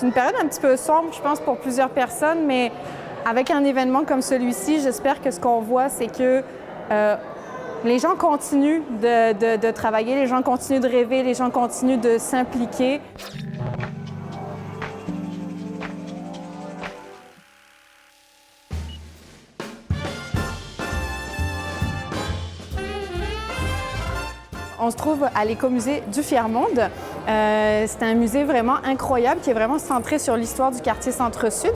C'est une période un petit peu sombre, je pense, pour plusieurs personnes, mais avec un événement comme celui-ci, j'espère que ce qu'on voit, c'est que les gens continuent de travailler, les gens continuent de rêver, les gens continuent de s'impliquer. On se trouve à l'Écomusée du Fier-Monde. C'est un musée vraiment incroyable qui est vraiment centré sur l'histoire du quartier Centre-Sud.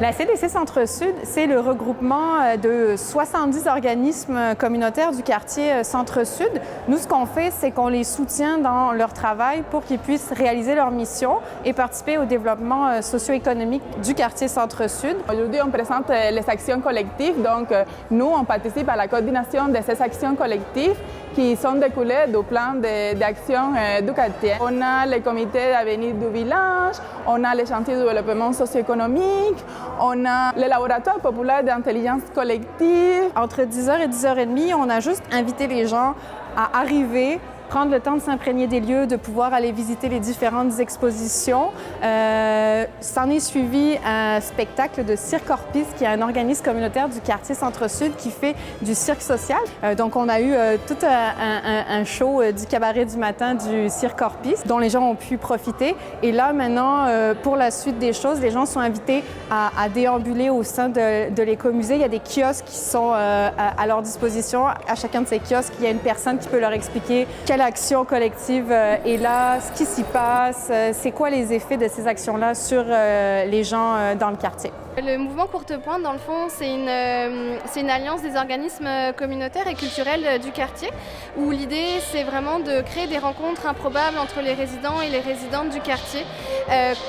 La CDC Centre-Sud, c'est le regroupement de 70 organismes communautaires du quartier Centre-Sud. Nous, ce qu'on fait, c'est qu'on les soutient dans leur travail pour qu'ils puissent réaliser leur mission et participer au développement socio-économique du quartier Centre-Sud. Aujourd'hui, on présente les actions collectives. Donc, nous, on participe à la coordination de ces actions collectives qui sont découlées du plan d'actions du quartier. On a le comité d'avenir du village, on a les chantiers de développement socio-économique, on a le laboratoire populaire d'intelligence collective. Entre 10h et 10h30, on a juste invité les gens à arriver, prendre le temps de s'imprégner des lieux, de pouvoir aller visiter les différentes expositions. S'en est suivi un spectacle de Cirque Orpis, qui est un organisme communautaire du quartier Centre-Sud qui fait du cirque social. Donc, on a eu tout un show du cabaret du matin du Cirque Orpis, dont les gens ont pu profiter. Et là, maintenant, pour la suite des choses, les gens sont invités à déambuler au sein de l'Écomusée. Il y a des kiosques qui sont à leur disposition. À chacun de ces kiosques, il y a une personne qui peut leur expliquer quelle action collective est là, ce qui s'y passe, c'est quoi les effets de ces actions-là sur les gens dans le quartier. Le mouvement Courte Pointe, dans le fond, c'est une alliance des organismes communautaires et culturels du quartier, où l'idée, c'est vraiment de créer des rencontres improbables entre les résidents et les résidentes du quartier.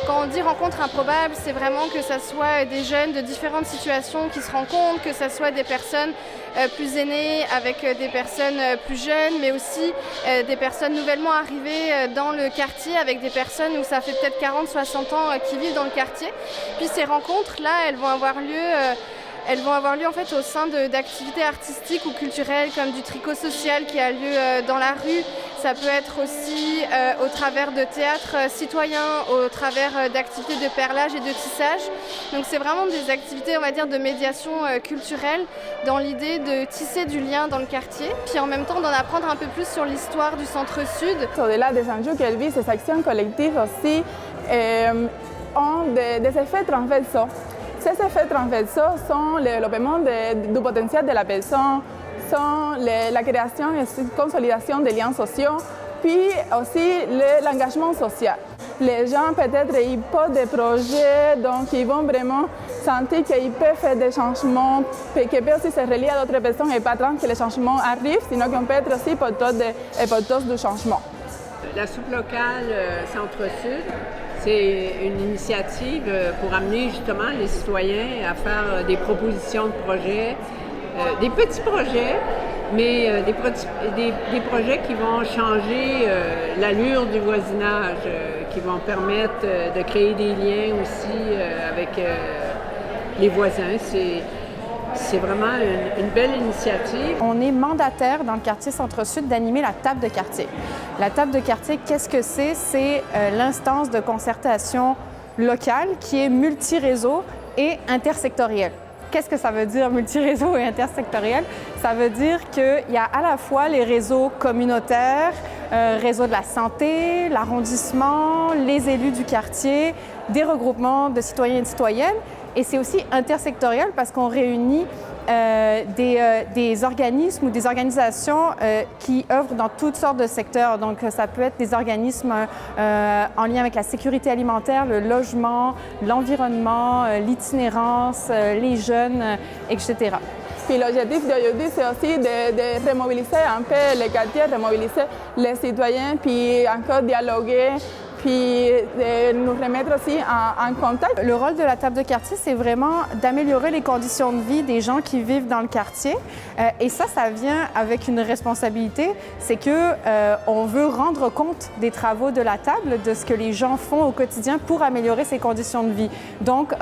Quand on dit rencontres improbables, c'est vraiment que ce soit des jeunes de différentes situations qui se rencontrent, que ce soit des personnes plus aînées avec des personnes plus jeunes, mais aussi des personnes nouvellement arrivées dans le quartier avec des personnes où ça fait peut-être 40-60 ans qui vivent dans le quartier. Puis ces rencontres-là, elles vont avoir lieu en fait au sein d'activités artistiques ou culturelles comme du tricot social qui a lieu dans la rue. Ça peut être aussi au travers de théâtres citoyens, au travers d'activités de perlage et de tissage. Donc c'est vraiment des activités, on va dire, de médiation culturelle dans l'idée de tisser du lien dans le quartier, puis en même temps d'en apprendre un peu plus sur l'histoire du Centre-Sud. Au-delà des enjeux qu'elle vit, ces actions collectives aussi ont des effets transversaux. Ces effets transversaux sont le développement du potentiel de la personne, sont la création et la consolidation des liens sociaux, puis aussi l'engagement social. Les gens, peut-être, ils portent des projets, donc ils vont vraiment sentir qu'ils peuvent faire des changements, qu'ils peuvent aussi se relier à d'autres personnes et pas attendre que les changements arrivent, sinon qu'on peut être aussi porteurs du changement. La soupe locale Centre-Sud, c'est une initiative pour amener justement les citoyens à faire des propositions de projets, des petits projets, mais des projets qui vont changer l'allure du voisinage, qui vont permettre de créer des liens aussi avec les voisins. C'est vraiment une belle initiative. On est mandataire dans le quartier Centre-Sud d'animer la table de quartier. La table de quartier, qu'est-ce que c'est? C'est l'instance de concertation locale qui est multi-réseau et intersectorielle. Qu'est-ce que ça veut dire multi-réseau et intersectoriel? Ça veut dire qu'il y a à la fois les réseaux communautaires, réseau de la santé, l'arrondissement, les élus du quartier, des regroupements de citoyens et de citoyennes. Et c'est aussi intersectoriel parce qu'on réunit des organismes ou des organisations qui œuvrent dans toutes sortes de secteurs. Donc, ça peut être des organismes en lien avec la sécurité alimentaire, le logement, l'environnement, l'itinérance, les jeunes, etc. Puis l'objectif d'aujourd'hui, c'est aussi de remobiliser un peu les quartiers, remobiliser les citoyens, puis encore dialoguer, puis de nous remettre aussi en contact. Le rôle de la table de quartier, c'est vraiment d'améliorer les conditions de vie des gens qui vivent dans le quartier. Et ça vient avec une responsabilité, c'est que on veut rendre compte des travaux de la table, de ce que les gens font au quotidien pour améliorer ces conditions de vie. Donc,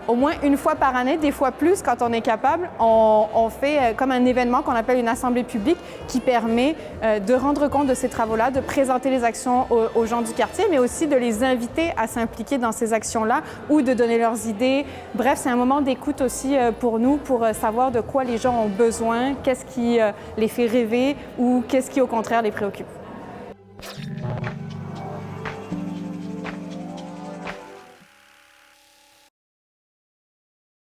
au moins une fois par année, des fois plus quand on est capable, on fait comme un événement qu'on appelle une assemblée publique qui permet de rendre compte de ces travaux-là, de présenter les actions aux gens du quartier, mais aussi de les inviter à s'impliquer dans ces actions-là ou de donner leurs idées. Bref, c'est un moment d'écoute aussi pour nous, pour savoir de quoi les gens ont besoin, qu'est-ce qui les fait rêver ou qu'est-ce qui au contraire les préoccupe.